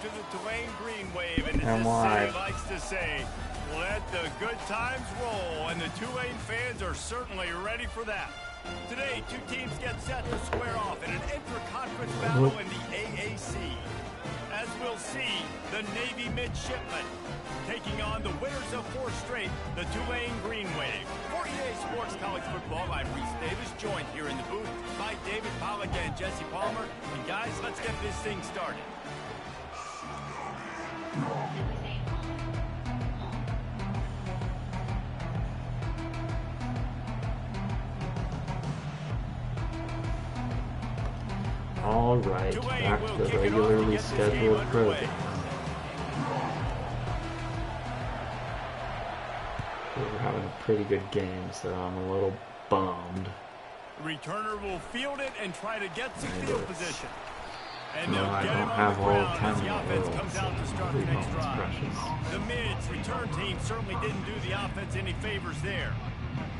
to the Tulane Green Wave, and Come as on. the city likes to say, let the good times roll, and the Tulane fans are certainly ready for that. Today, two teams get set to square off in an intra-conference battle in the AAC. As we'll see, the Navy midshipmen taking on the winners of 4 straight, the Tulane Green Wave. For EA Sports College Football, I'm Reese Davis, joined here in the booth by David Pollack and Jesse Palmer. And guys, let's get this thing started. All right, back to the regularly scheduled program. We're having a pretty good game, so I'm a little bummed. Returner will field it and try to get some field position. And no, I don't have all time in the world, so it's precious. The mids return team certainly didn't do the offense any favors there.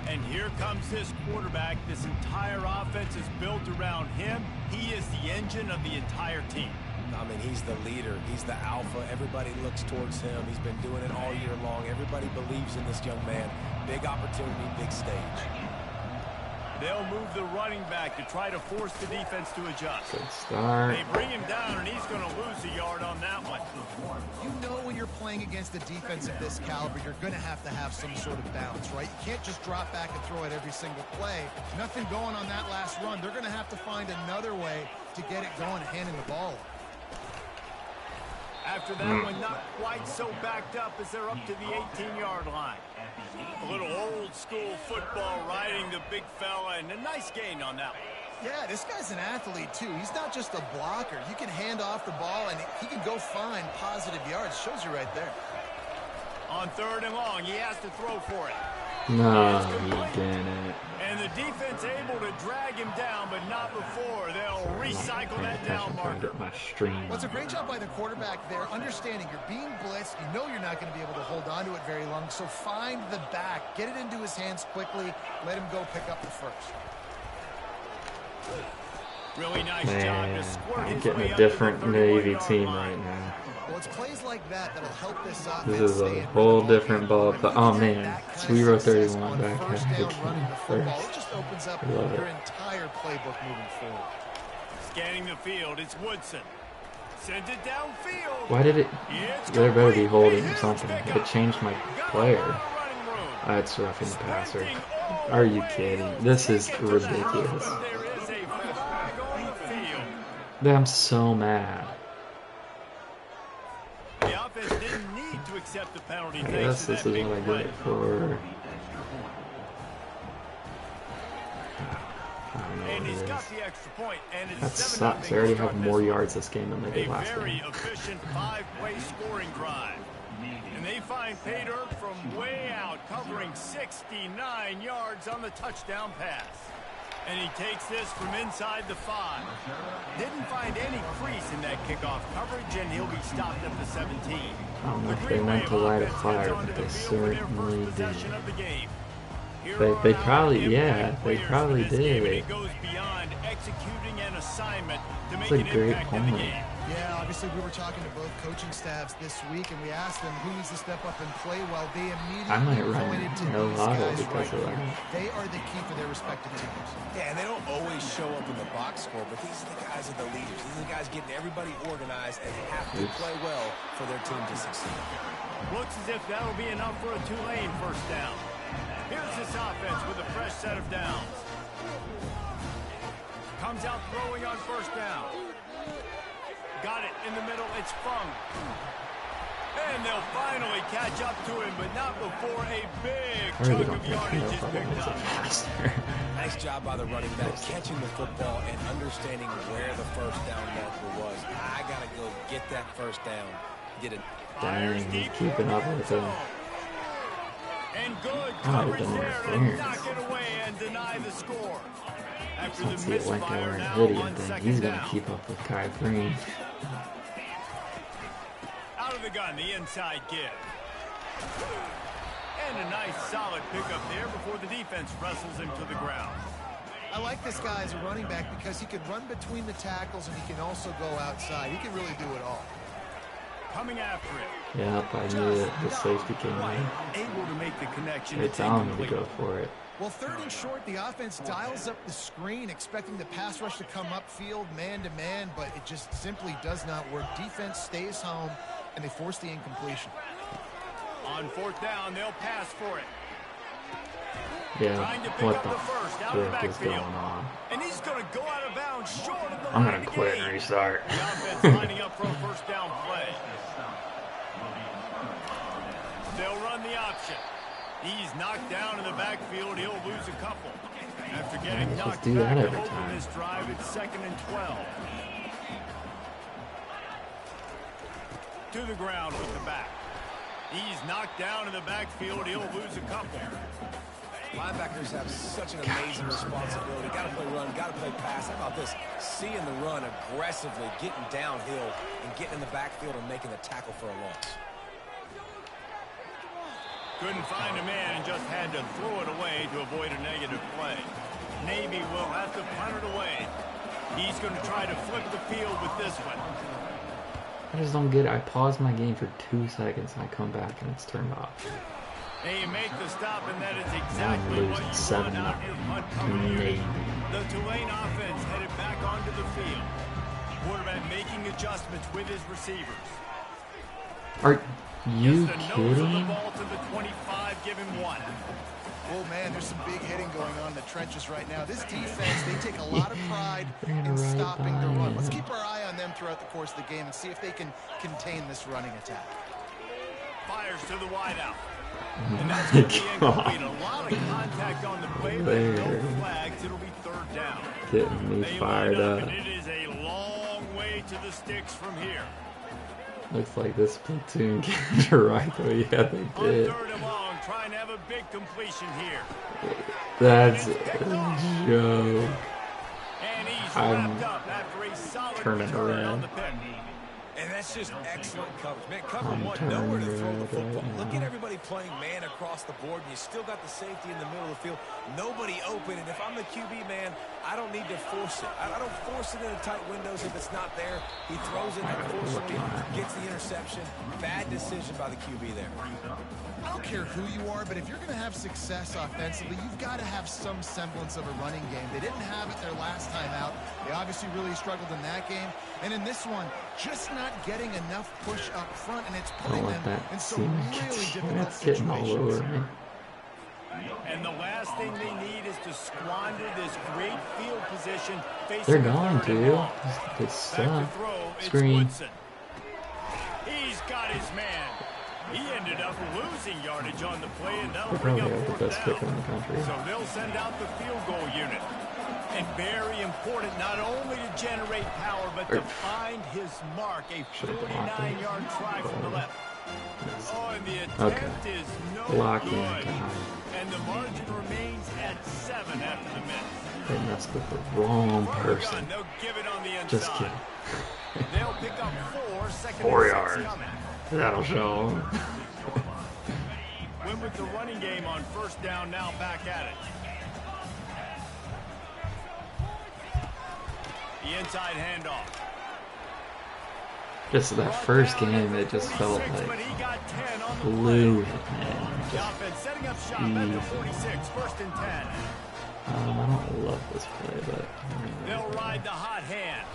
And here comes this quarterback. This entire offense is built around him. He is the engine of the entire team. I mean, he's the leader. He's the alpha. Everybody looks towards him. He's been doing it all year long. Everybody believes in this young man. Big opportunity, big stage. They'll move the running back to try to force the defense to adjust. Good start. They bring him down, and he's going to lose a yard on that one. You know when you're playing against a defense of this caliber, you're going to have some sort of balance, right? You can't just drop back and throw it every single play. Nothing going on that last run. They're going to have to find another way to get it going and handing the ball. After that one, not quite so backed up as they're up to the 18-yard line. A little old-school football riding the big fella, and a nice gain on that one. Yeah, this guy's an athlete, too. He's not just a blocker. You can hand off the ball, and he can go find positive yards. Shows you right there. On 3rd and long, he has to throw for it. No, he didn't. And the defense able to drag him down, but not before. They'll recycle that down marker. Well, it's a great job by the quarterback there, understanding you're being blitzed. You know you're not going to be able to hold on to it very long, so find the back. Get it into his hands quickly. Let him go pick up the first. Really nice job to squirt I'm his getting way a up different to the Navy 31-yard team line. right now. Well, it's plays like that that'll help this offense. This is a whole different ball. Oh man, Sweero 31 back half the game first. It just opens up I love your it. entire playbook moving forward. Scanning the field, it's Woodson. Sends it downfield. Why did it? It's There better be complete. holding A or huge something. pickup. It changed my Got player. running room. That's roughing the passer. Sprinting all Are the you way. kidding? They'll This is take it to the house, ridiculous. and there is a flag on the field. I'm so mad. The offense didn't need to accept the penalty. I thanks guess to this that is big what I play. get for. I don't know And what he's it got is. the extra point, and it's That 7-0 sucks. They already to start have this more one. yards this game than they did A last very game. efficient 5-play scoring drive. And they find pay dirt from way out, covering 69 yards on the touchdown pass. And he takes this from inside the 5. Didn't find any crease in that kickoff coverage, and he'll be stopped at the 17. I don't know The if they Green meant Wave to light a offense fire, heads but onto they the field for their certainly first did. possession of the game. Here They are probably, our yeah, impact they players probably for this game, and did. it goes beyond executing an assignment to make It's a an great impact in the point. game. Yeah, obviously we were talking to both coaching staffs this week, and we asked them who needs to step up and play well. They I might immediately run pointed to no these auto guys because right of here. that. They are the key for their respective teams. Yeah, and they don't always show up in the box score, but these are the guys that are the leaders. These are the guys getting everybody organized and have to play well for their team to succeed. Looks as if that'll be enough for a Tulane first down. Here's this offense with a fresh set of downs. Comes out throwing on first down. Got it in the middle. It's Fung. And they'll finally catch up to him, but not before a big I really chunk don't of think yardage is Naval picked is a up. faster. Nice job by the running back, catching the football and understanding where the first down marker was. I got to go get that first down. Did it. Dang, he's keeping up with him. And good Oh, coverage the there to interference. knock it away and deny the score. After Once the he went misfire over an now idiot, on then second he's going down. to keep up with Kai Green. Out of the gun, the inside give. And a nice solid pickup there before the defense wrestles him to the ground. I like this guy as a running back because he can run between the tackles and he can also go outside. He can really do it all. coming after it. Yep, I knew it. The safety came in. Able to make the connection. They're telling me to go for it. Well, 3rd and short, the offense dials up the screen, expecting the pass rush to come upfield, man-to-man, but it just simply does not work. Defense stays home, and they force the incompletion. On 4th down, they'll pass for it. Yeah, Trying to pick what up the the first out of the frick is going backfield. on? And he's going to go out of bounds short of the I'm line gonna to quit gain. and restart. The offense lining up for a 1st down play. They'll run the option. He's knocked down in the backfield. He'll lose a couple. After getting Let's knocked do that back every to open time. this drive, it's 2nd and 12. To the ground with the back. He's knocked down in the backfield. He'll lose a couple. Linebackers have such an amazing responsibility. Got to play run, got to play pass. How about this? Seeing the run aggressively, getting downhill, and getting in the backfield and making the tackle for a loss. Couldn't find a man and just had to throw it away to avoid a negative play. Navy will have to punt it away. He's going to try to flip the field with this one. I just don't get it. I pause my game for 2 seconds and I come back and it's turned off. They make the stop, and that is Now I'm exactly what losing you 7 want out of your punt cover to unit. Navy. The Tulane offense headed back onto the field. Quarterback making adjustments with his receivers. Are you Just a nose of the kidding? ball to the 25, give him 1. Oh, man, there's some big hitting going on in the trenches right now. This defense, they take a lot of pride They're gonna in ride stopping the by run. Let's him. keep our eye on them throughout the course of the game and see if they can contain this running attack. Fires to the wideout. Oh And that's my going to be incomplete. God. A lot of contact on the play, but There. no flags. It'll be 3rd down. Getting me They fired line up. and it is a long way to the sticks from here. Looks like this platoon got it right though. Yeah, they On did. 3rd and long, trying to have a big completion here. That's a joke. And he's I'm wrapped up after a solid turning return red. on the pick. And that's just excellent coverage. Man, cover I'm one, turning nowhere to throw the red football. right Look now. at everybody playing man across the board, and you still got the safety in the middle of the field. Nobody open, and if I'm the QB, man, I don't need to force it. I don't force it into tight windows if it's not there. He throws it unfortunately, gets the interception. Bad decision by the QB there. I don't care who you are, but if you're going to have success offensively, you've got to have some semblance of a running game. They didn't have it their last time out. They obviously really struggled in that game. And in this one, just not getting enough push up front, and it's I putting don't want them that in some really difficult That's getting all situations. over me. And the last thing they need is to squander this great field position facing They're the going 3rd and to. long. Good Back to stuff. throw, it's Screen. Woodson. He's got his man. He ended up losing yardage on the play, and that'll They bring probably up have the 4th best down. kicker in the country. So they'll send out the field goal unit. And very important not only to generate power, but to find his mark. A Should've blocked it. 49-yard try from the left. Oh, and the Okay. attempt is no Blocking good. time. And the margin remains at 7 after the miss. They messed with the wrong Run or person. gun, they'll give it on the inside. Just kidding. They'll pick up 4, 2nd 4 and 6 yards. coming. That'll show 'em. Went with the running game on 1st down, now back at it. The inside handoff. Just that first game, it just felt But he like got 10 on the fluid, play. man. The Just, offense setting up shop at the 46, 1st and 10. I don't love this play, but They'll ride the hot hand.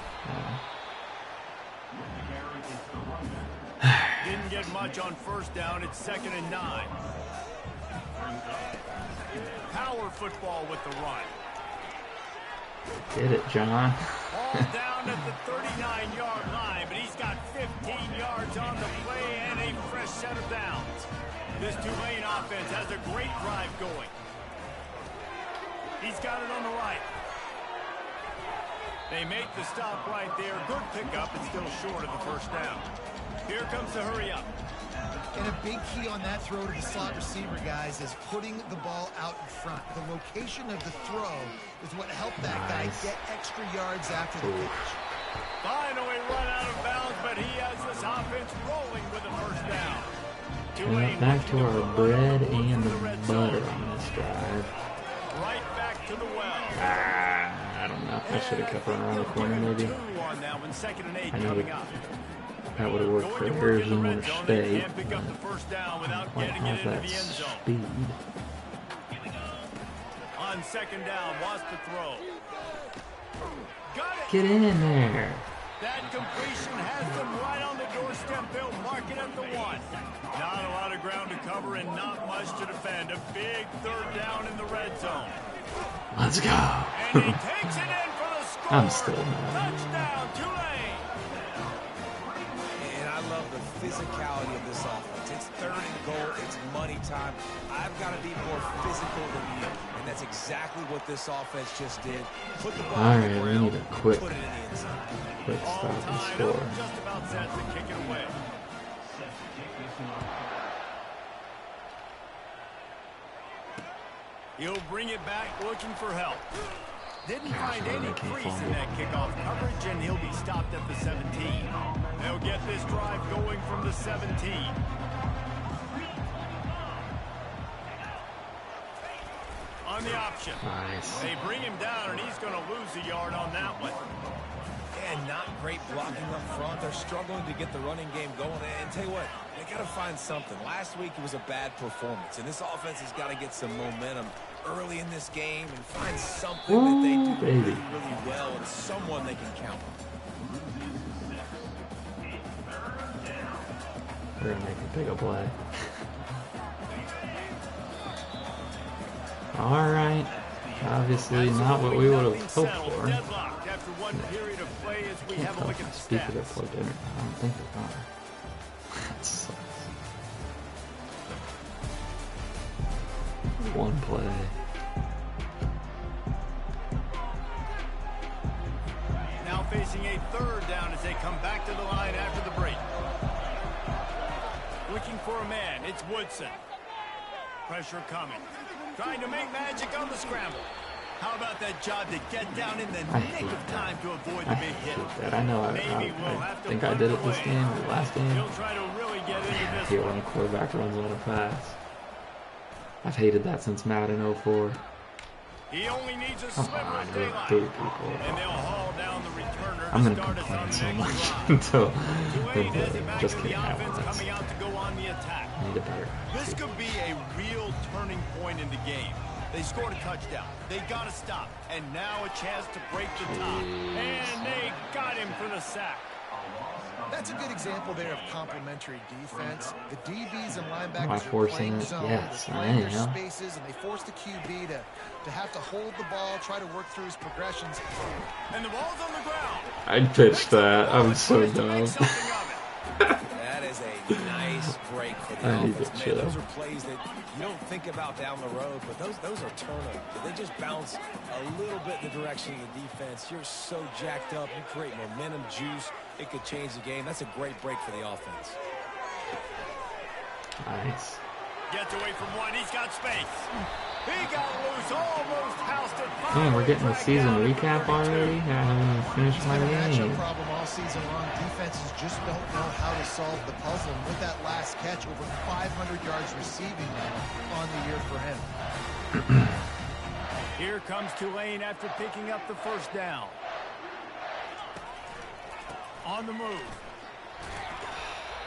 Didn't get much on 1st down. It's 2nd and 9. Power football with the run. get it, John. Ball down at the 39-yard line, but he's got 15 yards on the play and a fresh set of downs. This Tulane offense has a great drive going. He's got it on the right. They make the stop right there. Good pickup, but still short of the 1st down. Here comes the hurry up. And a big key on that throw to the slot receiver, guys, is putting the ball out in front. The location of the throw is what helped that guy get extra yards after the catch. Finally run out of bounds, but he has this offense rolling with a 1st down. Well, back to our bread and the butter on this drive. Right back to the well. I don't know. I should have kept running around the corner maybe. On that one, 2nd and 8 I know coming that- up. that would have worked for Going to work in the Arizona red zone, they State. can't pick up the first down without Might getting it have into that the end zone. speed. On second down, wants to throw. Got it. Get in there. That completion has them right on the doorstep. They'll mark it at the 1. Not a lot of ground to cover and not much to defend. A big third down in the red zone. Let's go. And he takes it in for the score. I'm still mad. Touchdown, Tulane. And I love the physicality of this offense. It's third and goal. It's money time. I've got to be more physical than you. And that's exactly what this offense just did. Put the ball All on the right, we ground, need a quick put it in the end zone. stop and Tied score. up, just about set to kick it away. He'll bring it back looking for help. Didn't find any crease in that kickoff coverage, and he'll be stopped at the 17. They'll get this drive going from the 17. On the option. Nice. They bring him down, and he's going to lose a yard on that one. And not great blocking up front. They're struggling to get the running game going. And tell you what, they got to find something. Last week it was a bad performance, and this offense has got to get some momentum early in this game and find something that they do really, really well and someone they can count on. We're gonna make a big play. All right. Obviously not what we would have hoped for. Deadlocked after one period of play as we have a look at the Speaker stats. plugged in. I don't think they are. That sucks. One play. Now facing a third down as they come back to the line after the break. Looking for a man, it's Woodson. Pressure coming. Trying to make magic on the scramble. How about that job to get down in the nick of time to avoid the big hit? That I know. I think I did it this game or last game. He'll try to really get into I this hate one. when the quarterback runs out of pass. I've hated that since Madden 04. He only needs a Come sliver on, of you're daylight. 3 people. And they'll haul down the returner I'm to gonna start us complain on the so next much drive. until Tulane has it back just to the kidding. offense coming out to go on the attack. I need a better. This could be a real turning point in the game. They scored a touchdown. They got to stop. And now a chance to break the top. And they got him for the sack. That's a good example there of complementary defense. The DBs and Am I linebackers are forcing playing it? zone, Yes, they're I playing their am. spaces, and they force the QB to have to hold the ball, try to work through his progressions. And the ball's on the ground. I pitched that. I was so dumb. That is a nice break for the I need to offense. Man, chill. those are plays that you don't think about down the road, but those are turnovers. They just bounce a little bit in the direction of the defense. You're so jacked up. You create momentum, juice. It could change the game. That's a great break for the offense. Nice. Gets away from one. He's got space. He got loose. Almost housed it. Man, we're getting the season recap already. I haven't even finished It's my been a matchup game. problem all season long. Defenses just don't know how to solve the puzzle. And with that last catch, over 500 yards receiving now on the year for him. Here comes Tulane after picking up the first down. On the move.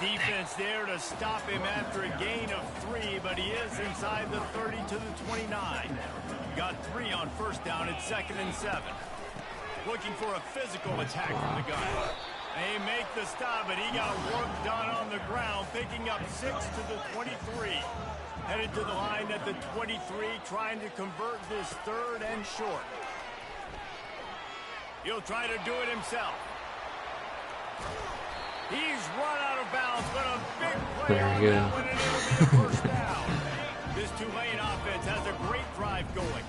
Defense there to stop him after a gain of 3, but he is inside the 30 to the 29. Got 3 on first down at 2nd and 7. Looking for a physical attack from the gun. They make the stop, but he got work done on the ground, picking up 6 to the 23. Headed to the line at the 23, trying to convert this third and short. He'll try to do it himself. He's run out of bounds, but a big play There on you that go. one, and it'll be the first down. This Tulane offense has a great drive going.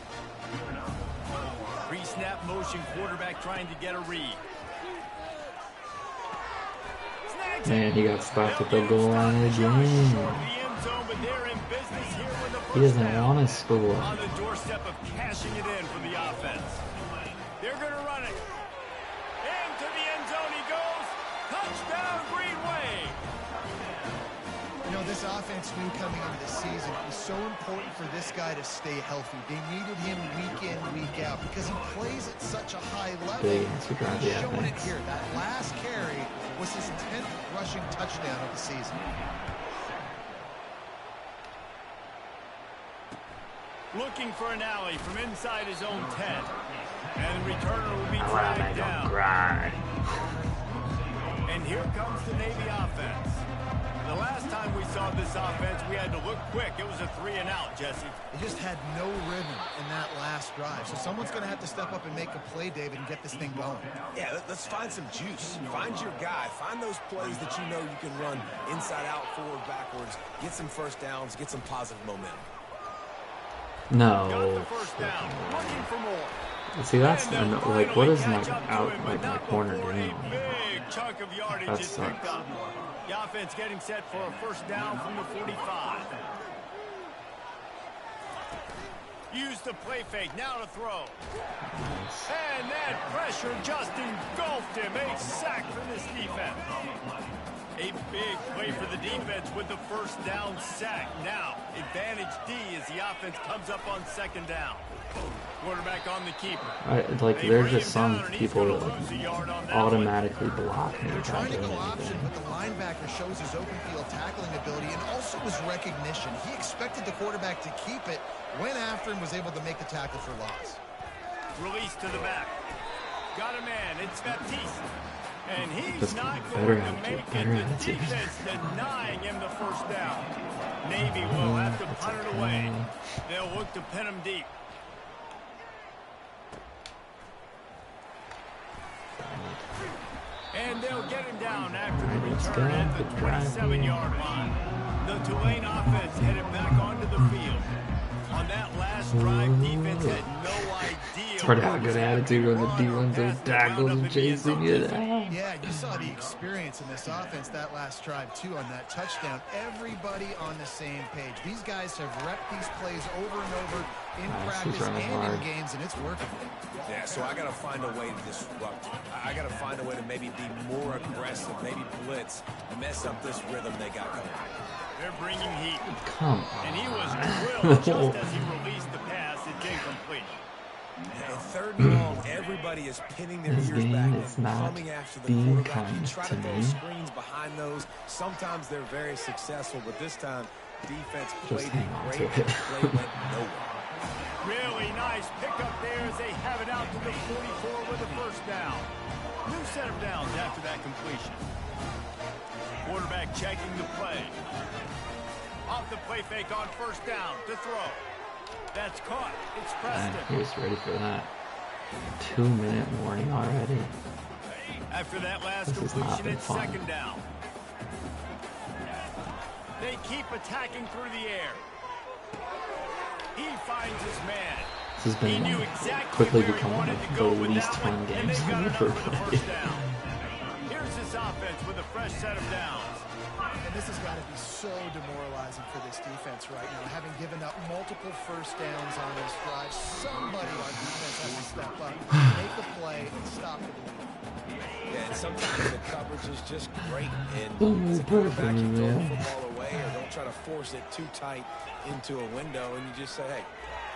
Pre-snap motion, quarterback trying to get a read. Snags it. Man, he got stopped at the They'll get goal him line stopped just again. short of the end zone, but they're in business here with the He first doesn't down. want to score. On the doorstep of cashing it in for the offense. They're going to run it. Into the end zone he goes. Touchdown, Green Wave. You know, this offense knew coming into the season it was so important for this guy to stay healthy. They needed him week in, week out because he plays at such a high level. Big super He's yeah, showing it thanks. here. That last carry was his 10th rushing touchdown of the season. Looking for an alley from inside his own 10. And the returner will be I dragged don't down. cry. And here comes the Navy offense. The last time we saw this offense, we had to look quick. It was a 3-and-out, Jesse. They just had no rhythm in that last drive. So someone's going to have to step up and make a play, David, and get this thing going. Yeah, let's find some juice. Find your guy. Find those plays that you know you can run inside out, forward, backwards. Get some first downs. Get some positive momentum. No. Got the first down. Looking for more. See, that's And they'll like, what is finally my catch up to out him, like but my not corner before doing? a big chunk of yardage That is picked sucks. up. The offense getting set for a first down from the 45. Use the play fake, now to throw. And that pressure just engulfed him. A sack for this defense. A big play for the defense with the first down sack. Now, advantage D as the offense comes up on second down. Quarterback on the keeper. Like, They there's bring just him some down, and he's people gonna that lose a yard on like, that one. automatically block me They're without trying to doing go option, anything. but the linebacker shows his open field tackling ability and also his recognition. He expected the quarterback to keep it, went after him, was able to make the tackle for loss. Release to the back. Got a man. It's Baptiste. And he's Just not better going to attitude, make it. better The attitude. defense denying him the first down. Navy will have to punt it away. They'll look to pin him deep. And they'll get him down after the return at the 27-yard line. The Tulane offense headed back onto the field. On that last drive, defense had no idea. Sort of have a good attitude when the D1's are tackles and chasing you down. Yeah, you saw the experience in this offense that last drive, too, on that touchdown. Everybody on the same page. These guys have repped these plays over and over in practice and in games, and it's working. Yeah, so I got to find a way to disrupt it. I got to find a way to maybe be more aggressive, maybe blitz, mess up this rhythm they got going. They're bringing heat. Come on. And he was drilled just as he released the pass. It's incomplete. And third and long, everybody is pinning their This ears game back is and not coming after the being quarterback. You kind try to to throw me. screens behind those. Sometimes they're very successful, but this time, defense played hang on great. to it. The play went nowhere. Really nice pickup there as they have it out to the 44 with a first down. New set of downs after that completion. Quarterback checking the play. Off the play fake on first down to throw. That's caught. It's Man, Preston. he was ready for that. 2-minute warning already. After that last This has not completion, been it's fun. second down. They keep attacking through the air. He finds his man. This has He been knew exactly quickly where he becoming wanted one to of go the with least that fun one, and games they got I've enough ever for the played. first down. Here's this offense with a fresh set of downs. And this has got to be so demoralizing for this defense right now. Having given up multiple first downs on this drive, somebody on defense has to step up, make the play, and stop the bleed. Yeah, and sometimes the coverage is just great. And Oh, as a quarterback, you throw the man. football away or don't try to force it too tight into a window, and you just say, hey,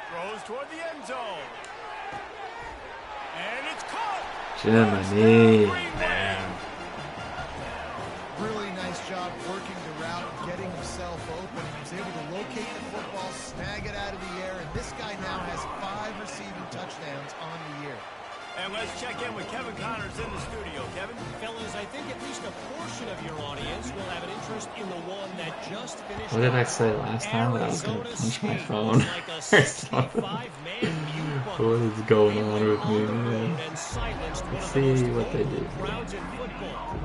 Throws toward the end zone. And it's caught. Jiminy, man. Really nice job working the route, getting himself open. He was able to locate the football, snag it out of the air, and this guy now has 5 receiving touchdowns on the year. And let's check in with Kevin Connors in the studio. Kevin? Fellas, I think at least a portion of your audience will have an interest in the one that just finished. What did I say last time that I was going to punch my phone? Or something? What is going on with me, man? Let's see what they do.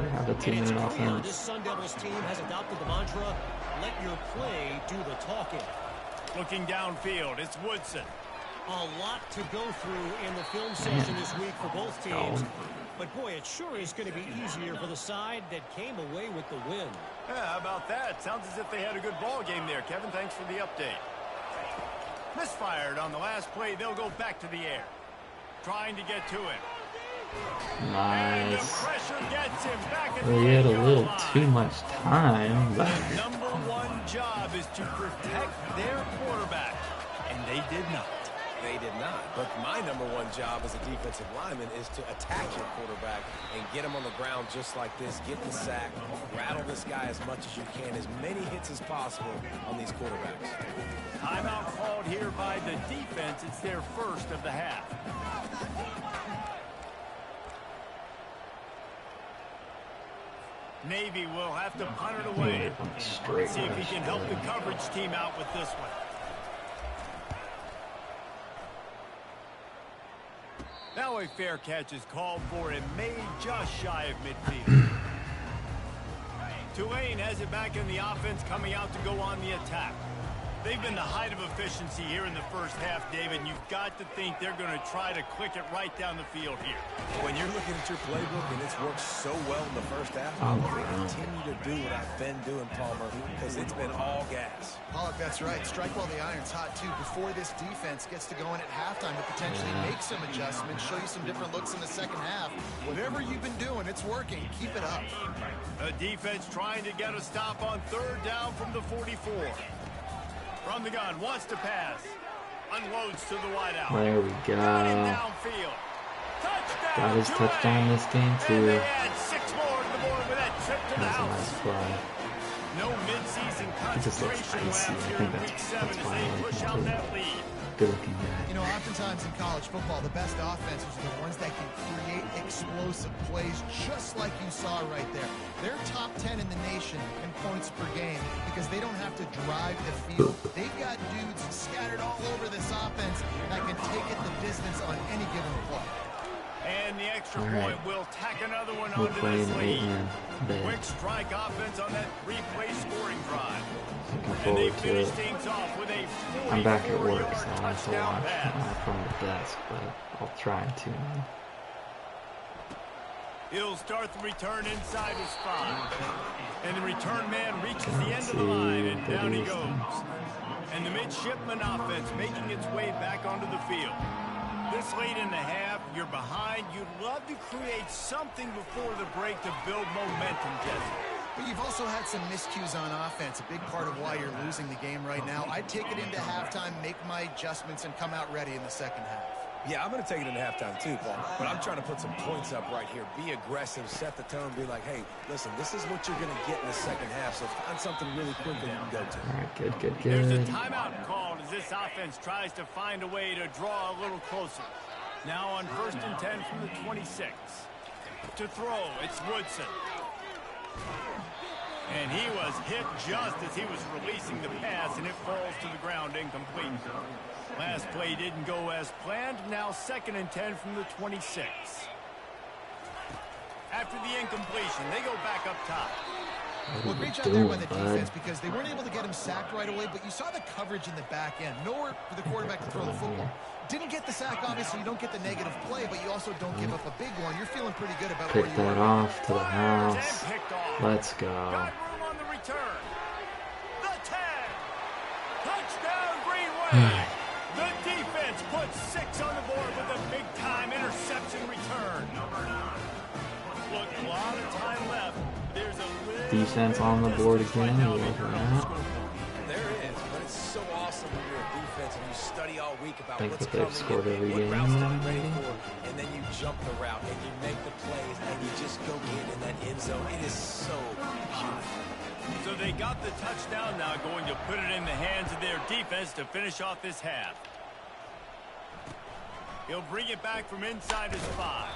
They have a 2-minute This offense. Sun Devils team has adopted the mantra, let your play do the talking. Looking downfield, it's Woodson. A lot to go through in the film session this week for both teams. But boy, it sure is going to be easier for the side that came away with the win. Yeah, how about that? Sounds as if they had a good ball game there, Kevin. Thanks for the update. Misfired on the last play. They'll go back to the air. Trying to get to it. And the Nice. pressure gets him back at Well, the he had a 8-yard little line. too much time, but The #1 job is to protect their quarterback. And they did not. They did not. But my number one job as a defensive lineman is to attack your quarterback and get him on the ground just like this. Get the sack, rattle this guy as much as you can, as many hits as possible on these quarterbacks. Timeout called here by the defense. It's their first of the half. Navy will have to punt it away. Let's see if he can help the coverage team out with this one. Now a fair catch is called for and made just shy of midfield. Tulane has it back in the offense, coming out to go on the attack. They've been the height of efficiency here in the first half, David, and you've got to think they're going to try to click it right down the field here. When you're looking at your playbook and it's worked so well in the first half, I'm going to continue to do what I've been doing, Palmer, because it's been all gas. Pollock, that's right. Strike while the iron's hot, too. Before this defense gets to going at halftime to potentially make some adjustments, show you some different looks in the second half. Whatever you've been doing, it's working. Keep it up. The defense trying to get a stop on third down from the 44. From the gun, wants to pass. Unloads to the wideout. There we go. Downfield. Touchdown. Got his touchdown this game, too. And they add 6 more to the board with that trip to the That's a house. nice play. No mid-season He just looks concentration icy. labs I here think in week 7 as why they I push like out him, that lead. Good looking guy. You know, oftentimes in college football, the best offenses are the ones that can create explosive plays, just like you saw right there. They're top 10 in the nation in points per game because they don't have to drive the field. They've got dudes scattered all over this offense that can take it the distance on any given play. And the extra All right. point will tack another one We'll onto play this an lead. 8-man bed. Quick strike offense on that 3-play scoring drive. Looking And they forward to finish it. things off with a I'm back at work, 44-yard so I'll have to touchdown watch pass. from the desk, but I'll try and tune in. He'll start the return inside his 5. And the return man reaches the end Let's of the line, see and what down he that is. goes. And the midshipman offense making its way back onto the field. This late in the half, you're behind. You'd love to create something before the break to build momentum, Jesse. But you've also had some miscues on offense, a big part of why you're losing the game right now. I'd take it into halftime, make my adjustments, and come out ready in the second half. Yeah, I'm going to take it into halftime too, Paul. But I'm trying to put some points up right here. Be aggressive, set the tone, be like, hey, listen, this is what you're going to get in the second half, so find something really quick that you can go to. All right, good, good, There's a good. timeout called as this offense tries to find a way to draw a little closer. Now on 1st and 10 from the 26. To throw, it's Woodson. And he was hit just as he was releasing the pass, and it falls to the ground incomplete. Last play didn't go as planned. Now 2nd and 10 from the 26. After the incompletion, they go back up top. Well, great job there by the defense because they weren't able to get him sacked right away, but you saw the coverage in the back end. Nowhere for the quarterback to throw the football. Didn't get the sack, obviously. You don't get the negative play, but you also don't give up a big one. You're feeling pretty good about where Pick you that are. off to the house. And picked off. Let's go. Got room on the return. The tag. Touchdown, Greenway. The defense puts 6 on the board with a big-time interception return. Look, a lot of time left. There's a little Defense on the board again. now We like before that. the scoreboard. There is, but it's so awesome when you're a defense and you study all week about Think what's that they've coming scored and every what game routes to now, be ready maybe? for, and then you jump the route and you make the plays and you just go get in that end zone. It is so beautiful. So they got the touchdown now, going to put it in the hands of their defense to finish off this half. He'll bring it back from inside his 5.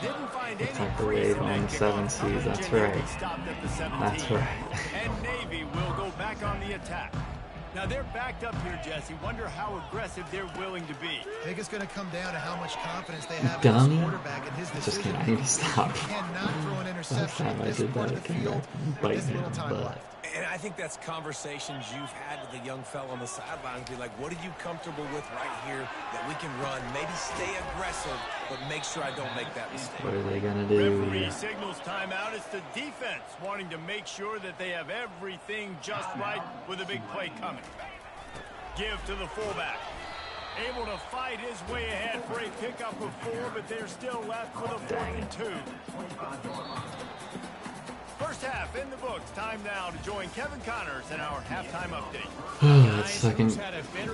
Didn't find any Attack the crease wave in on that the kickoff 7 coverage, Cs, that's and they right. stopped at the 17. That's right. And Navy will go back on the attack. Now they're backed up here, Jesse. Wonder how aggressive they're willing to be. I think it's going to come down to how much confidence they have in Dummy. this quarterback and his Just decision. kidding, I need to stop. You cannot throw an Last interception time in I this did part that, of it the came field back and with bite this me in little the time butt. left. And I think that's conversations you've had with the young fella on the sidelines. Be like, what are you comfortable with right here that we can run? Maybe stay aggressive, but make sure I don't make that mistake. What are they gonna do? Referee signals timeout. It's the defense wanting to make sure that they have everything just right with a big play coming. Give to the fullback. Able to fight his way ahead for a pickup of 4, but they're still left with a 4th and 2. 1st First half in the books. Time now to join Kevin Connors in our halftime update. The second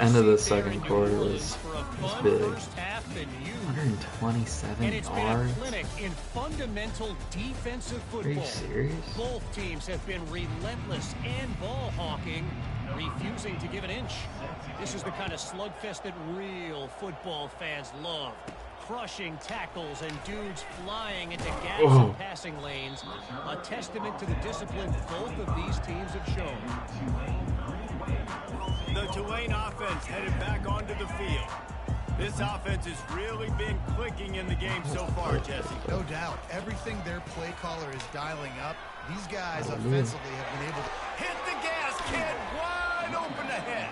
end of the second quarter was big. 127 and it's been a yards. clinic in fundamental defensive Are you football. serious? Both teams have been relentless and ball hawking, refusing to give an inch. This is the kind of slugfest that real football fans love. Crushing tackles and dudes flying into gaps and passing lanes. A testament to the discipline both of these teams have shown. The Tulane offense headed back onto the field. This offense has really been clicking in the game so far, Jesse. No doubt. Everything their play caller is dialing up, these guys offensively have been able to hit the gas, kid, wide open ahead.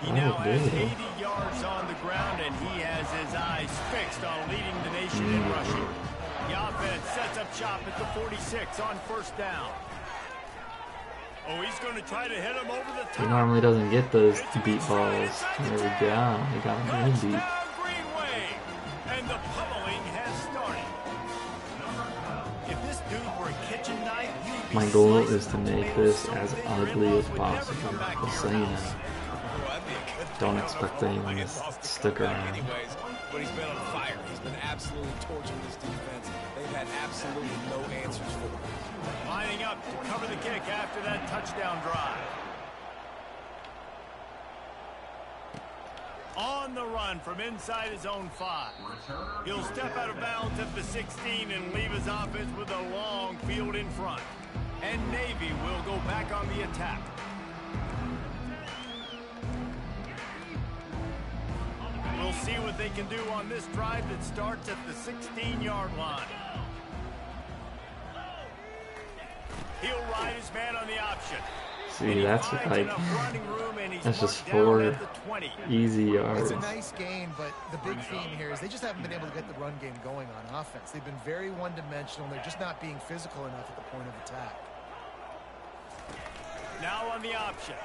He now has 80 yards on the ground, and he has his eyes fixed on leading the nation in rushing. The offense sets up shop at the 46 on first down. Oh, he's going to try to hit him over the top. He normally doesn't get those deep balls. There we go. He got him really deep. Greenway, and the pummeling has started. If this dude were a kitchen knife, he'd be My goal is to make this as ugly as possible. Just so you know. Don't expect anyone to stick around. Anyways, but he's been on fire. He's been absolutely torching this defense. They've had absolutely no answers for him. Lining up to cover the kick after that touchdown drive. On the run from inside his own 5. He'll step out of bounds at the 16 and leave his offense with a long field in front. And Navy will go back on the attack. We'll see what they can do on this drive that starts at the 16-yard line. He'll ride his man on the option. See, that's like, that's just 4 easy yards. It's a nice game, but the big theme here is they just haven't been able to get the run game going on offense. They've been very one-dimensional. They're just not being physical enough at the point of attack. Now on the option.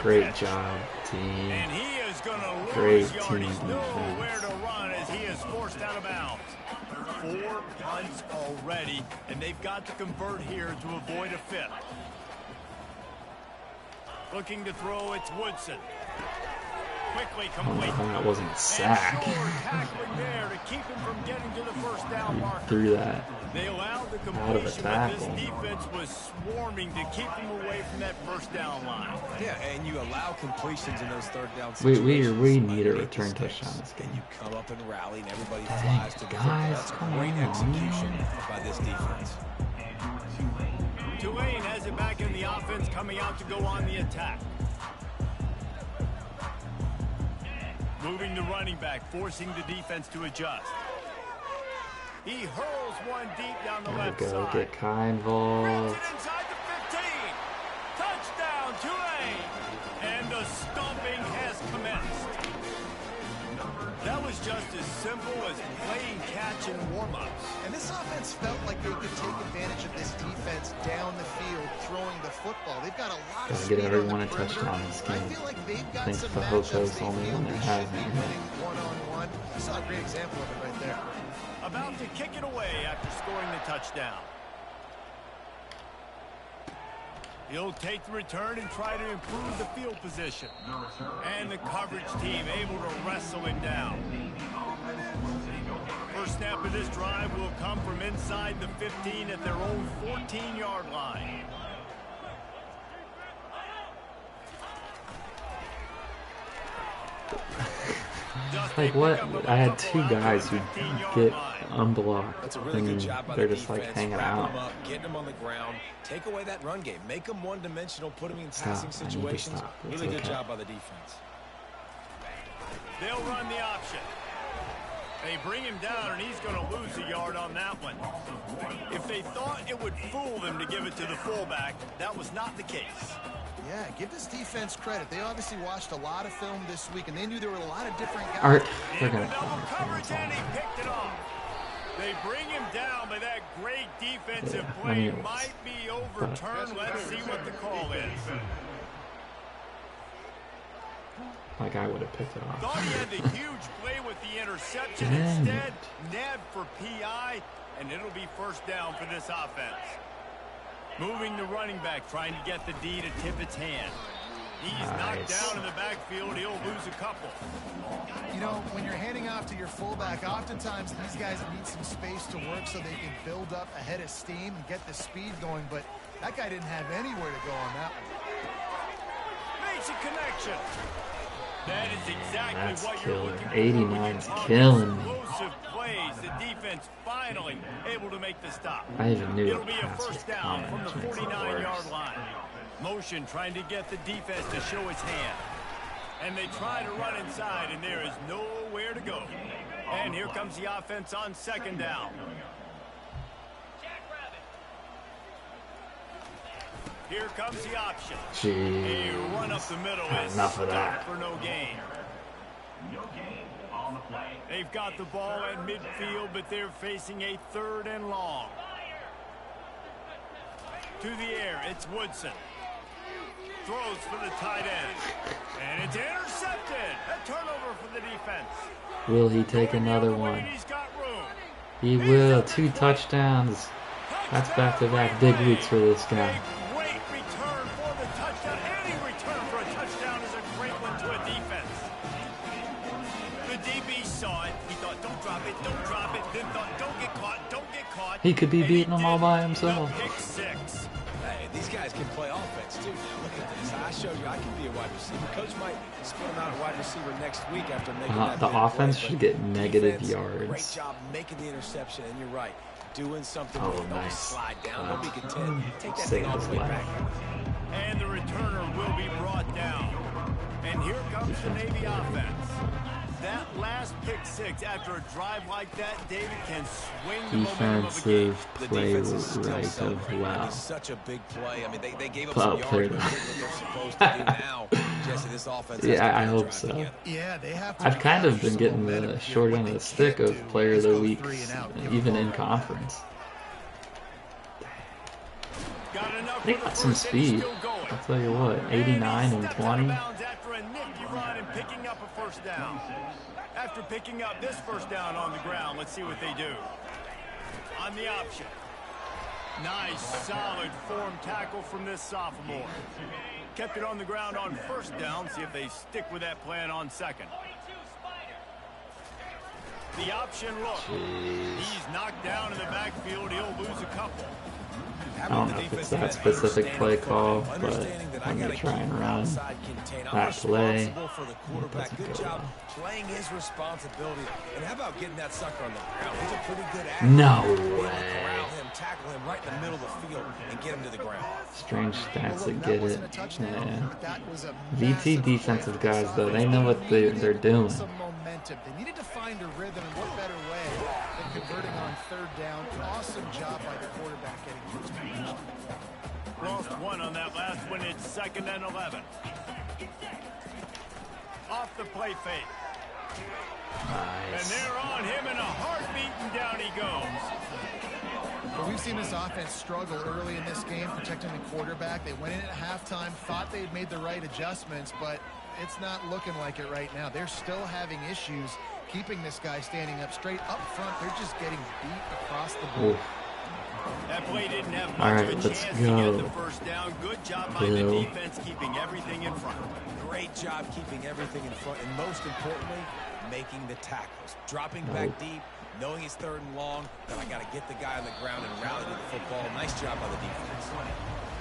Great job, team. And he is going to Great lose yard. He's team nowhere defense. to run as he is forced out of bounds. 4 punts already, and they've got to convert here to avoid a 5th. Looking to throw, it's Woodson. Quickly complete. That wasn't a sack. Tackling there to keep him from getting to the first down He marker. threw that They allowed the out of a completion, but this tackle. defense was swarming to keep him away from that first down line. Yeah, and you allow completions in those third down We situations. need a return touchdown this game. And you come up and rally, and everybody Dang, flies to the football. guys, That's come great on, execution man. by this defense. Tulane has it back in the offense, coming out to go on the attack. Moving the running back, forcing the defense to adjust. He hurls one deep down the There we left go. side. Get Kai Brings involved. it inside the 15. Touchdown, Tulane. And the stomping has commenced. That was just as simple as playing catch in warm-ups. And this offense felt like they could take advantage of this defense down the field, throwing the football. They've got a lot of Gotta speed get on everyone the a touchdown this perimeter. I game. feel like they've got Thanks some to matchups Hoko's they only feel one they that should has be it. winning one-on-one. You saw a great example of it right there. About to kick it away after scoring the touchdown. He'll take the return and try to improve the field position. And the coverage team able to wrestle him down. First snap of this drive will come from inside the 15 at their own 14-yard line. Like what? I had 2 guys who get unblocked, That's a really and good job by they're the just defense. like hanging Wrapping out. them up, getting them on the ground, take away that run game, make them one-dimensional, put them in Stop. passing I need to situations. stop. It's Really good okay. job by the defense. They'll run the option. They bring him down, and he's going to lose a yard on that one. If they thought it would fool them to give it to the fullback, that was not the case. Yeah, give this defense credit. They obviously watched a lot of film this week, and they knew there were a lot of different guys. Art, they're In the gonna double coverage, come. and he picked it off. They bring him down, but that great defensive Yeah, play anyways. might be overturned. Let's see what the call is. Like I would have picked it off. Thought he had the huge play with the interception. Dang Instead, it. nabbed for PI, and it'll be first down for this offense. Moving the running back, trying to get the D to tip its hand. He's knocked down in the backfield. He'll lose a couple. You know, when you're handing off to your fullback, oftentimes these guys need some space to work so they can build up a head of steam and get the speed going, but that guy didn't have anywhere to go on that one. Makes a connection. That is exactly what you're looking for. 89 is killing me. Explosive plays. The defense finally able to make the stop. I even knew It'll be a first down from the 49-yard line. Motion trying to get the defense to show its hand. And they try to run inside, and there is nowhere to go. And here comes the offense on second down. Here comes the option. Jeez. A run up the middle is Enough of that. for no gain. They've got the ball at midfield, but they're facing a 3rd and long. To the air, it's Woodson. Throws for the tight end. And it's intercepted. A turnover for the defense. Will he take another one? He's got room. He will. 2 touchdowns. That's back-to-back big weeks for this guy. A great return for the touchdown. Any return for a touchdown is a great one to a defense. The DB saw it. He thought, don't drop it, don't drop it. Then thought, don't get caught, don't get caught. He could be beating them all by himself. Pick 6. Hey, these guys can play offense, too. Look at this. I showed you I can be a wide receiver. Coach might split him out a wide receiver next week after making that The big offense play, should get negative defense, yards. Great job making the interception, and you're right. Doing something Oh, with it. Don't nice. slide down. Don't be content. Take that Save thing all his the way life. back. And the returner will be brought down. And here comes the Navy offense. That last pick 6 after a drive like that, David can swing the momentum of a game. Defensive The play defense is still right celebrating. of That wow. is such a big play. I mean, they gave up Wow, some yards, but play. did what they're supposed to do now. Jesse, this offense has Yeah, to I get hope drive so. together. Yeah, they have to. I've kind of been some getting momentum the here. short What end of they the stick can't of do player of is the go week, 3 and out. Give even the in ball back. conference. Got enough They for the got some first inning, speed. still going. I'll tell you what, 89 and 20. After a nifty run and picking up a first down. After picking up this first down on the ground, let's see what they do. On the option. Nice, solid form tackle from this sophomore. Kept it on the ground on first down. See if they stick with that plan on second. The option look. He's knocked down in the backfield. He'll lose a couple. I don't know if it's that specific play call, but when they try and run that play, it doesn't go well. Playing his responsibility. And how about getting that sucker on the ground? He's a pretty good athlete. No Be able to way. corral him, tackle him right in the middle of the field, and get him to the ground. Strange stats that That get it. wasn't a touchdown, Yeah. but that was a VT massive defensive play for guys, this though, they offense. know what they're doing. Some momentum. They needed to find a rhythm, and what better way than converting on 3rd down. Awesome job by the quarterback getting first down. Lost one on that last one. It's 2nd and 11. Off the play fake. And Nice. they're on him in a heartbeat, and down he goes. But we've seen this offense struggle early in this game, protecting the quarterback. They went in at halftime, thought they had made the right adjustments, but it's not looking like it right now. They're still having issues keeping this guy standing up straight up front. They're just getting beat across the board. Oof. That play didn't have much All right, of a let's chance to get go. the first down. Good job by the Bill. defense keeping everything in front. Great job keeping everything in front, and most importantly, making the tackles. Dropping back deep, knowing it's 3rd and long, then I got to get the guy on the ground and rally to the football. Nice job by the defense.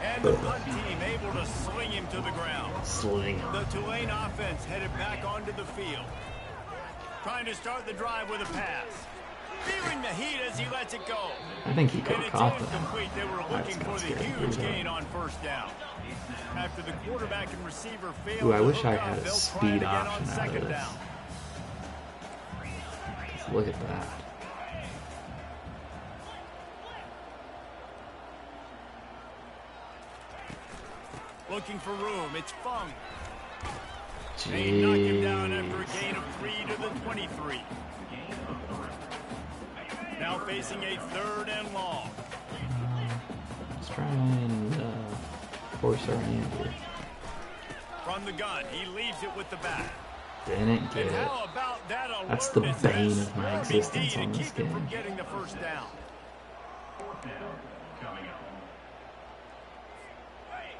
And the punt team able to sling him to the ground. Sling. The Tulane offense headed back onto the field. Trying to start the drive with a pass. Feeling the heat as he lets it go. I think he could And have it's caught that. incomplete. They were That's looking for kinda the scary. huge gain on first down. After the quarterback and receiver failed Ooh, I to wish hook I up, had a they'll try it speed again on option out of second this. down. Just look at that. Looking for room. It's Fung. They knock him down after a Jeez. gain of 3 to the 23. Now facing a 3rd and long. Let's try and force our hand here. From the gun, he leaves it with the back. Didn't get And it. how about that That's the alertness bane as of my RBD existence to on this keep him from game. getting the first down.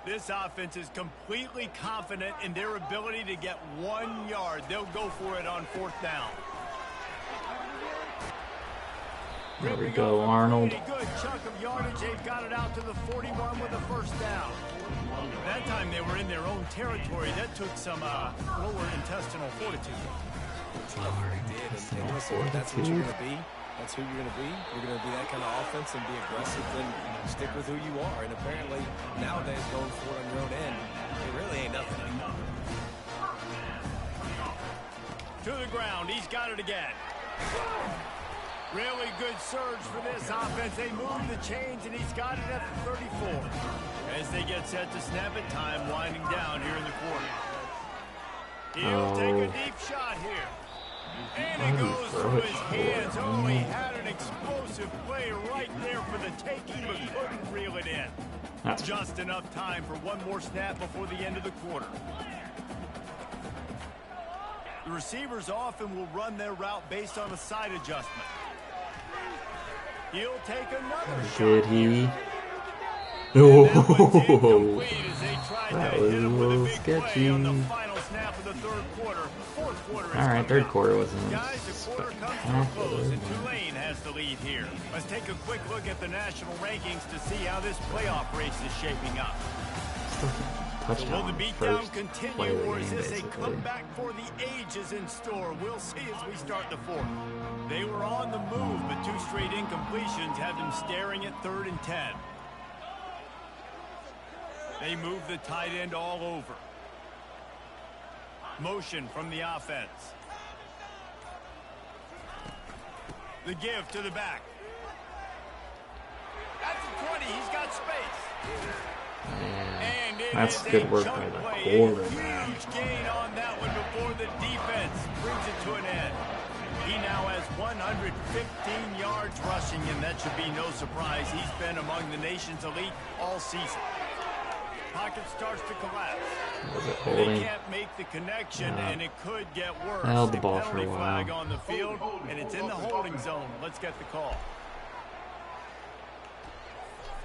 This offense is completely confident in their ability to get 1 yard. They'll go for it on 4th down. There we go, Arnold. Good chunk of yardage. They've got it out to the 41 with a 1st down. That time they were in their own territory. That took some lower intestinal fortitude. That's what you're going to be. That's who you're going to be. You're going to be that kind of offense and be aggressive, then stick with who you are. And apparently, nowadays, going for it on your own end, it really ain't nothing. To the ground. He's got it again. Really good surge for this offense. They move the chains, and he's got it at the 34. As they get set to snap it, time winding down here in the quarter. He'll take a deep shot here. And it goes through his hands. Oh, he had an explosive play right there for the taking, but couldn't reel it in. Just enough time for one more snap before the end of the quarter. The receivers often will run their route based on a side adjustment. He'll take another shot. Did he? Oh, that was a little sketchy. Alright, 3rd quarter wasn't spectacular. Tulane has the lead here. Let's take a quick look at the national rankings to see how this playoff race is shaping up. Will the beatdown continue, or is this a comeback for the ages in store? We'll see as we start the 4th. They were on the move, but 2 straight incompletions had them staring at 3rd and 10. They move the tight end all over. Motion from the offense. The give to the back. At the 20, he's got space. And that's good work by the quarterback. Huge gain on that one before the defense brings it to an end. He now has 115 yards rushing, and that should be no surprise. He's been among the nation's elite all season. Pocket starts to collapse. Was it holding? They can't make the connection, and it could get worse. I held the ball for a Penalty flag while. on the field, and it's in the holding zone. Let's get the call.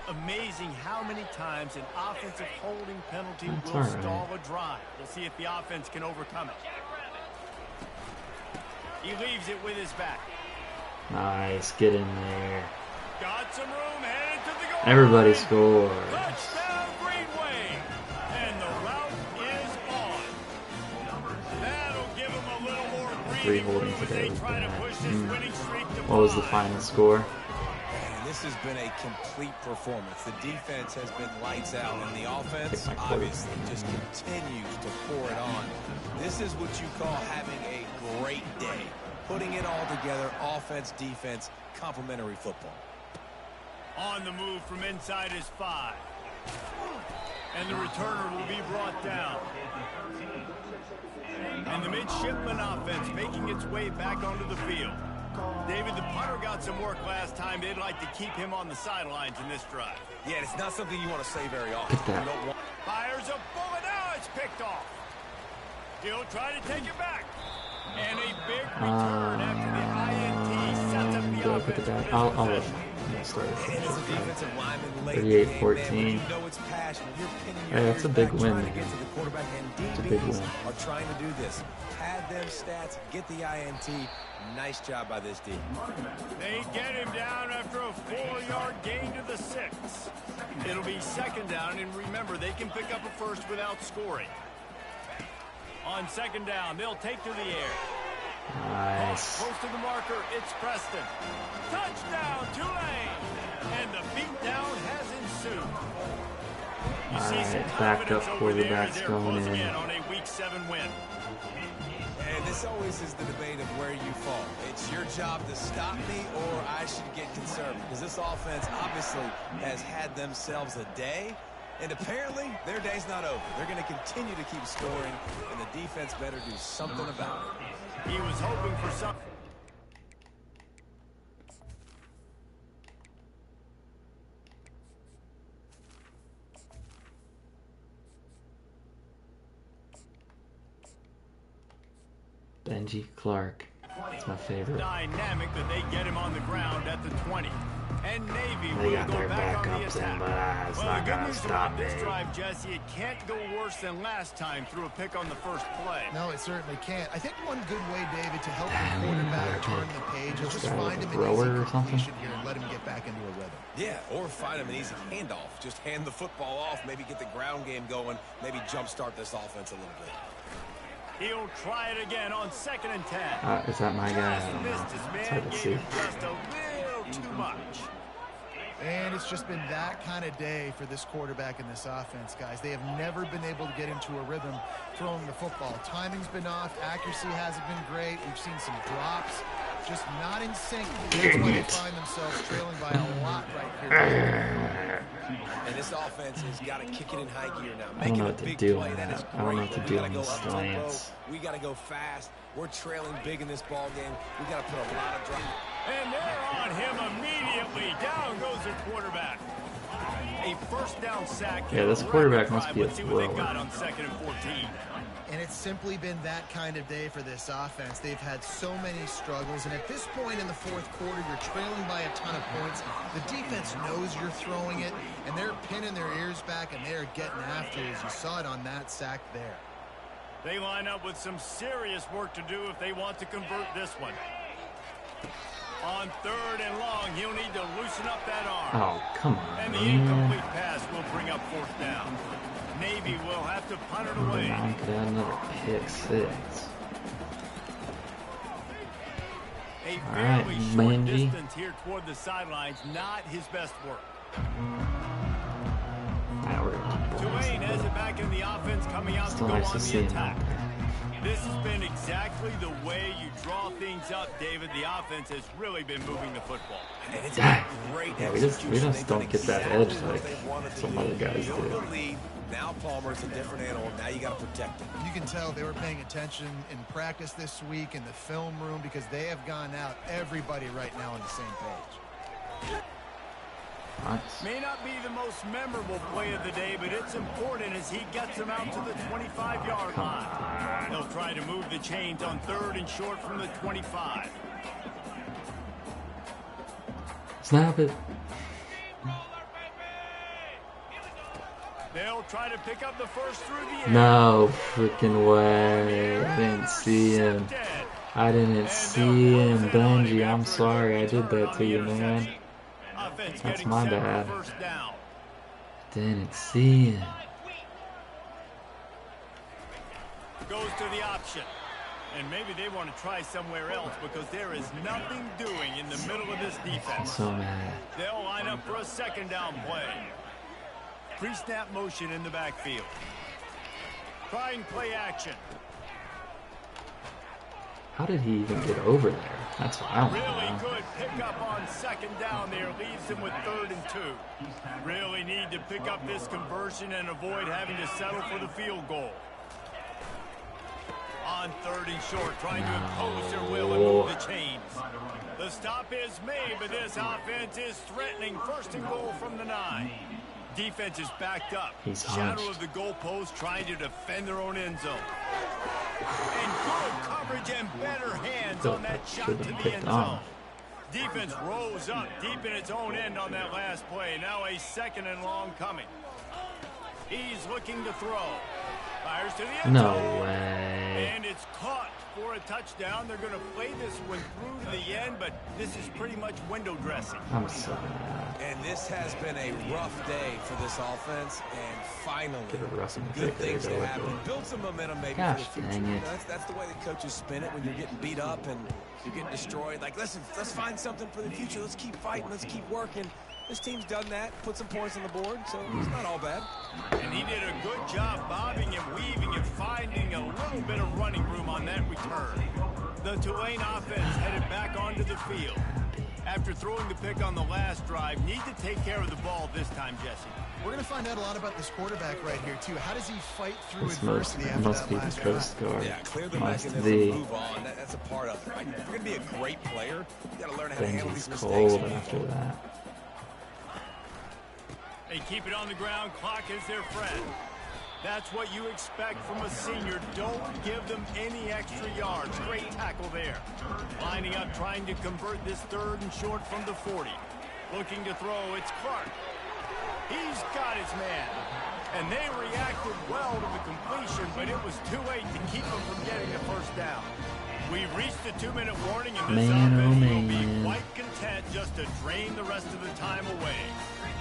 Amazing how many times an offensive holding penalty will stall a drive. We'll see if the offense can overcome it. He leaves it with his back. Nice, get in there. Got some room, headed to the goal. Everybody scores. Touchdown, Greenway. And the route is on. That'll give him a little more breathing room as they try to push this winning streak to 5. What was the final score? This has been a complete performance. The defense has been lights out, and the offense obviously just continues to pour it on. This is what you call having a great day. Putting it all together, offense, defense, complementary football. On the move from inside his 5. And the returner will be brought down. And the midshipman offense making its way back onto the field. David, the punter got some work last time. They'd like to keep him on the sidelines in this drive. Yeah, it's not something you want to say very often. You don't want... Fires a bullet. Now it's picked off. He'll try to take it back. And a big return after the INT sets up the offense. I'll let start. 38-14. Hey, that's a big win. It's a big win. Are trying to do this. Pad them stats, get the INT. Nice job by this team. They get him down after a 4-yard gain to the 6. It'll be 2nd down, and remember, they can pick up a first without scoring. On 2nd down, they'll take to the air. Nice. Close to the marker, it's Preston. Touchdown, Tulane! And the beatdown has ensued. Alright, backup quarterback's going in. On a Week 7 win. And this always is the debate of where you fall. It's your job to stop me, or I should get conservative. Because this offense obviously has had themselves a day. And apparently, their day's not over. They're going to continue to keep scoring, and the defense better do something about it. He was hoping for something. Benji Clark. That's my favorite. Dynamic that they get him on the ground at the 20. And Navy They will got go their back on the backups in, attack. but it's Well, the not good gonna news stop about this me. drive, Jesse, it can't go worse than last time through a pick on the first play. No, it certainly can't. I think one good way, David, to help the quarterback turn the page is just find him an easy completion here and let him get back into a rhythm. Yeah, or find him an easy handoff. Just hand the football off, maybe get the ground game going, maybe jumpstart this offense a little bit. He'll try it again on 2nd and 10. Is that my guy? I Just don't know. missed his It's man, hard to gave see. him just a little too much. And it's just been that kind of day for this quarterback in this offense, guys. They have never been able to get into a rhythm throwing the football. Timing's been off. Accuracy hasn't been great. We've seen some drops. Just not in sync. That's why they find themselves trailing by a lot right here. And this offense has got to kick it in high gear now. I don't know Making a what to big do play, on that is that. I don't know what to great. do We on got to go these up tempo. slants. We got to go fast. We're trailing big in this ball game. We got to put a lot of drive. And they're on him immediately. Down goes the quarterback. A first down sack. Yeah, this quarterback must be a Let's see what they thrower. got on 2nd and 14. And it's simply been that kind of day for this offense. They've had so many struggles, and at this point in the fourth quarter, you're trailing by a ton of points. The defense knows you're throwing it, and they're pinning their ears back, and they're getting after it, as you saw it on that sack there. They line up with some serious work to do if they want to convert this one. On 3rd and long, he'll need to loosen up that arm. Oh, come on, And the man. incomplete pass will bring up 4th down. Navy will have to punt it away. Now I could add another pick 6. A All right, fairly short Mangy. distance here toward the sidelines. Not his best work. Now we're going Tulane has it back in the offense, coming out Still to go nice on to see the him attack. out there. This has been exactly the way you draw things up, David. The offense has really been moving the football. And it's Yeah. great Yeah, we just execution. don't They've done get that exactly edge what like they wanted to some do. other guys You build do. the lead. Now Palmer's a different animal. Now you got to protect him. You can tell they were paying attention in practice this week in the film room because they have gone out, everybody right now on the same page. Nice. May not be the most memorable play of the day, but it's important as he gets them out to the 25-yard line. They'll try to move the chains on 3rd and short from the 25. Snap it. They'll try to pick up the first through the air. No freaking way. I didn't see him. I didn't see him. Benji, I'm sorry I did that to you, man. That's my bad. Didn't see him. Goes to the option. And maybe they want to try somewhere else because there is nothing doing in the middle of this I'm defense. so mad. They'll line up for a 2nd down play. Pre-snap motion in the backfield. Trying play action. How did he even get over there? That's what I want to Really know. good pickup on 2nd down there. Leaves them with 3rd and 2. Really need to pick up this conversion and avoid having to settle for the field goal. On 3rd and short, trying to impose their will and move the chains. The stop is made, but this offense is threatening 1st and goal from the 9. Defense is backed up. He's Shadow hunched. of the goalpost, trying to defend their own end zone. And good coverage and better hands on that shot to the end zone. Defense rose up deep in its own end on that last play. Now a 2nd and long coming. He's looking to throw. Fires to the end No zone. way. And it's caught for a touchdown. They're going to play this one through to the end, but this is pretty much window dressing. I'm so mad. And this has been a rough day for this offense, and finally, Get a Russell good kicker things to to go with happen. it. Build some momentum maybe Gosh, for the future. dang You it. know, that's the way the coaches spin it when you're getting beat up and you're getting destroyed. Like, listen, let's find something for the future. Let's keep fighting. Let's keep working. This team's done that, put some points on the board, so it's not all bad. And he did a good job bobbing and weaving and finding a little bit of running room on that return. The Tulane offense headed back onto the field. After throwing the pick on the last drive, need to take care of the ball this time, Jesse. We're going to find out a lot about this quarterback right here, too. How does he fight through This adversity after must that be the last Coast drive? Guard. Yeah, clear the Must mechanism, be. move on. That's a part of it, right? If you're going to be a great player, you got to learn how to handle Benji's these mistakes. cold and move after forward. that. They keep it on the ground. Clock is their friend. That's what you expect from a senior. Don't give them any extra yards. Great tackle there. Lining up, trying to convert this 3rd and short from the 40. Looking to throw, it's Clark. He's got his man. And they reacted well to the completion, but it was too late to keep them from getting the first down. We've reached the 2-minute warning, and this offense will be quite content just to drain the rest of the time away.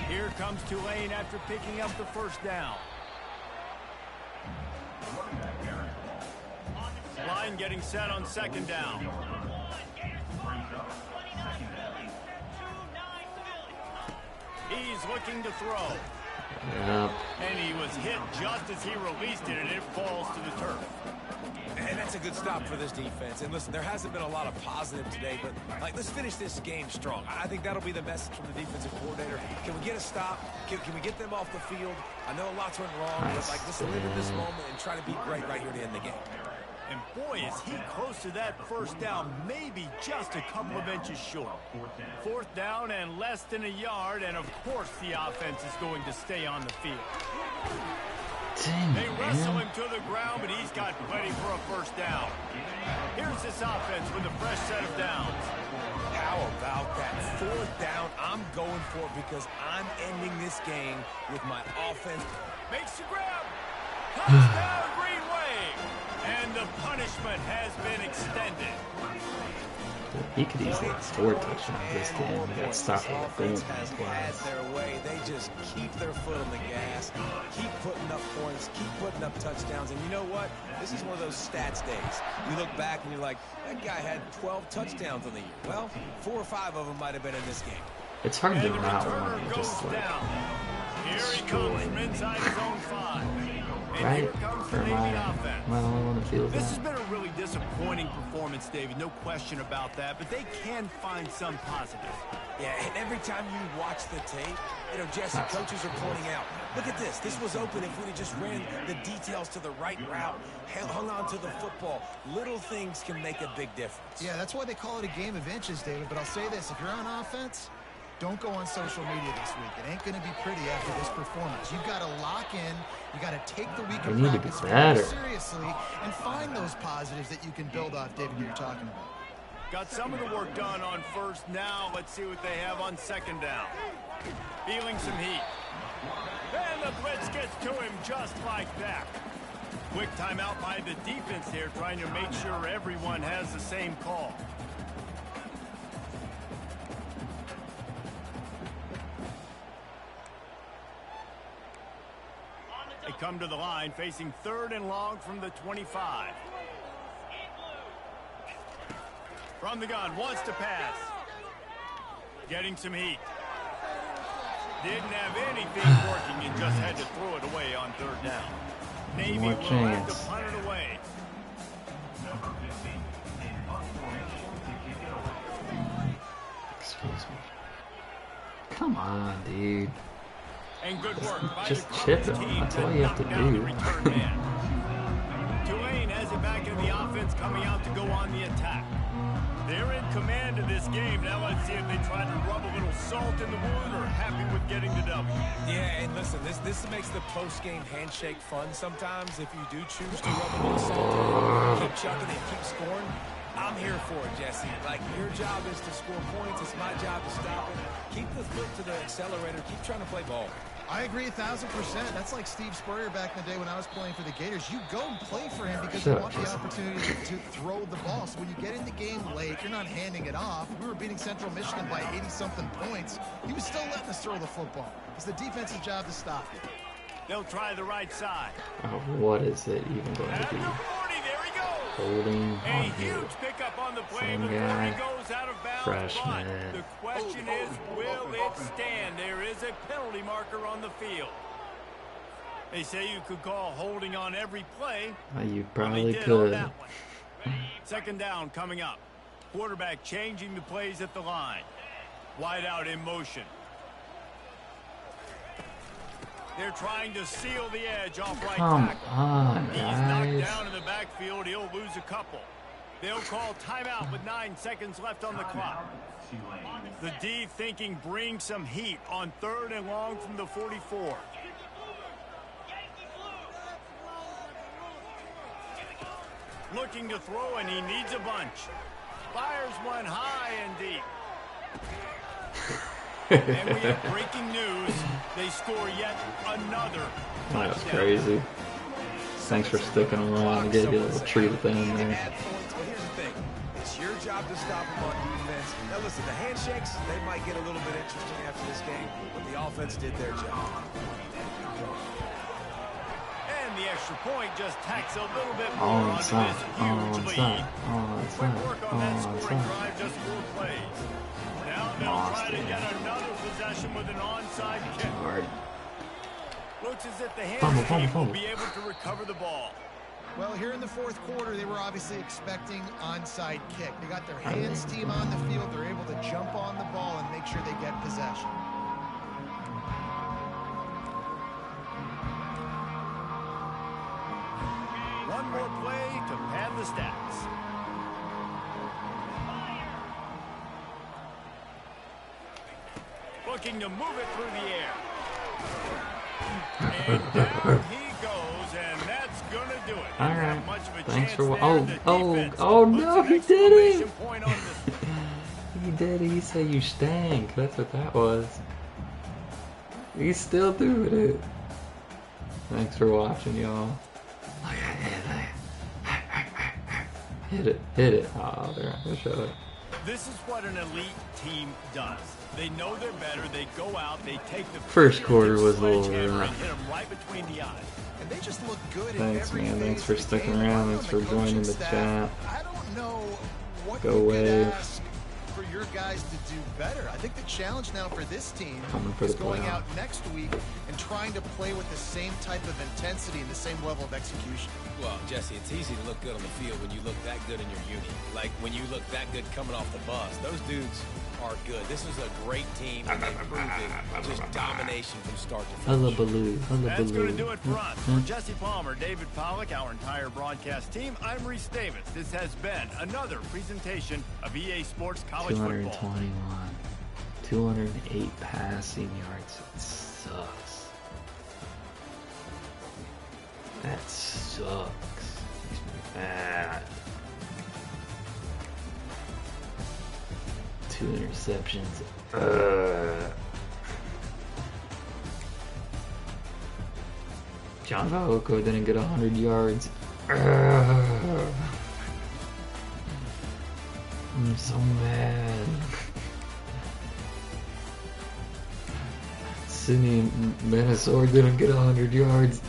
Here comes Tulane after picking up the first down. Line getting set on second down. He's looking to throw. Yep. And he was hit just as he released it, and it falls to the turf. And that's a good stop for this defense. And listen, there hasn't been a lot of positive today, but let's finish this game strong. I think that'll be the message from the defensive coordinator. Can we get a stop? Can we get them off the field? I know lots went wrong, but just live in this moment and try to be great right here to end the game. And boy, is he close to that first down, maybe just a couple of inches short. Fourth down and less than a yard, and of course the offense is going to stay on the field. Dang, they wrestle him to the ground, but he's got plenty for a first down. Here's this offense with a fresh set of downs. How about that? Fourth down, I'm going for it because I'm ending this game with my offense. Makes the grab. Touchdown, Green Wave. And the punishment has been extended. He could easily have scored touchdowns this game. He got stopped with the has had their way. They just keep their foot on the gas, keep putting up points, keep putting up touchdowns. And you know what? This is one of those stats days. You look back and you're like, that guy had 12 touchdowns on the year. Well, 4 or 5 of them might have been in this game. It's hard to not want to just down. Here he comes from inside his own 5. And right? Here comes the For Navy offense. my on the field. This has been a really disappointing performance, David. No question about that. But they can find some positive. Yeah, and every time you watch the tape, Jesse, coaches are pointing out, look at this. This was open if we'd have just ran the details to the right route, hung on to the football. Little things can make a big difference. Yeah, that's why they call it a game of inches, David. But I'll say this. If you're on offense, don't go on social media this week. It ain't going to be pretty after this performance. You've got to lock in. You got to take the week of practice very seriously and find those positives that you can build off, David, you're talking about. Got some of the work done on first. Now let's see what they have on second down. Feeling some heat. And the blitz gets to him just like that. Quick timeout by the defense here, trying to make sure everyone has the same call. They come to the line, facing 3rd and long from the 25. From the gun, wants to pass. Getting some heat. Didn't have anything working and just had to throw it away on 3rd down. Navy will have to punt it away. Excuse me. Come on, dude. And good work by just the chip him. team. That's all you have to do. Tulane has it back in the offense, coming out to go on the attack. They're in command of this game. Now let's see if they try to rub a little salt in the wound or happy with getting the W. Yeah, and listen, this makes the post-game handshake fun sometimes if you do choose to rub a little salt in, keep chucking and keep scoring. I'm here for it, Jesse. Your job is to score points. It's my job to stop it. Keep the foot to the accelerator. Keep trying to play ball. I agree 1,000%. That's like Steve Spurrier back in the day when I was playing for the Gators. You go and play for him because you want the opportunity to throw the ball. So when you get in the game late, you're not handing it off. We were beating Central Michigan by 80-something points. He was still letting us throw the football. It's the defense's job to stop it. They'll try the right side. Oh, what is it even going to be? Holding a huge pickup on the play before he goes out of bounds. Freshman. But the question is, will it stand? There is a penalty marker on the field. They say you could call holding on every play. You probably could. Second down coming up. Quarterback changing the plays at the line. Wide out in motion. They're trying to seal the edge off right tackle. Come on, He's guys. knocked down in the backfield. He'll lose a couple. They'll call timeout with 9 seconds left on the clock. The D thinking bring some heat on 3rd and long from the 44. Looking to throw, and he needs a bunch. Fires one high and deep. And we have breaking news. They score yet another touchdown. That was crazy. Thanks for sticking around. I gave you a little treat at the end there. Well, here's the thing. It's your job to stop them on defense. Now listen, the handshakes, they might get a little bit interesting after this game, but the offense did their job. And the extra point just tacks a little bit more Oh, onto it's this not. Oh, huge it's lead. not. Oh, it's Quick not. work on that Oh, it's scoring not. drive, just 4 plays. Now they'll try to get another possession with an onside kick. Hard. Looks as if the Fumble, hands team fumble, will be able to recover the ball. Well, here in the fourth quarter, they were obviously expecting onside kick. They got their hands team on the field. They're able to jump on the ball and make sure they get possession. One more play to pad the stats. Looking to move it through the air. And down he goes, and that's going to do it. All right. Not much of a Thanks chance for there. The oh defense no, puts he an did it. exclamation point on this. He did it. He said you stank. That's what that was. He's still doing it. Thanks for watching, y'all. Hit it. Hit it. Oh, they're not gonna show it. This is what an elite team does. They know they're better. They go out. They take the First quarter was a little sledgehammer rough. and hit them right between the eyes. And they just look good Thanks, in every man. Thanks phase for of the sticking game. around. On Thanks for the joining coaching the chat. I don't know what Go you Wave. could ask for your guys to do better. I think the challenge now for this team Coming for is the going playoff. out next week and trying to play with the same type of intensity and the same level of execution. Well, Jesse, it's easy to look good on the field when you look that good in your uni. Like when you look that good coming off the bus. Those dudes are good. This is a great team, and they proved it. Just domination from start to finish. Hullabaloo. That's going to do Hullabaloo. it for us. For Jesse Palmer, David Pollack, our entire broadcast team, I'm Reese Davis. This has been another presentation of EA Sports College Football. 221. 208 passing yards. It sucks. That sucks. Makes me mad. 2 interceptions. John Vaoko didn't get 100 yards. I'm so mad. Sidney Manasor didn't get 100 yards.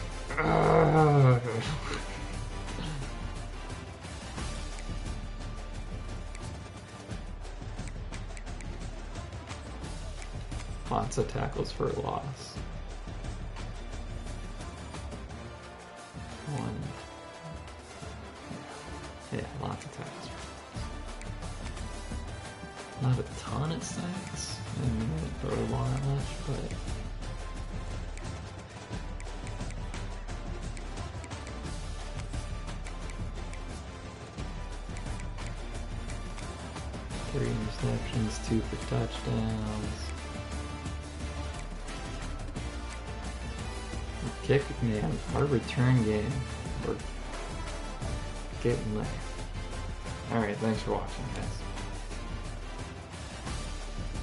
Lots of tackles for a loss. One. Yeah, lots of tackles for a loss. Not a ton of sacks. I mean, they didn't throw the ball that much, but. Three interceptions, 2 for touchdowns. Kick, man, our return game, we're getting there. Alright, thanks for watching, guys.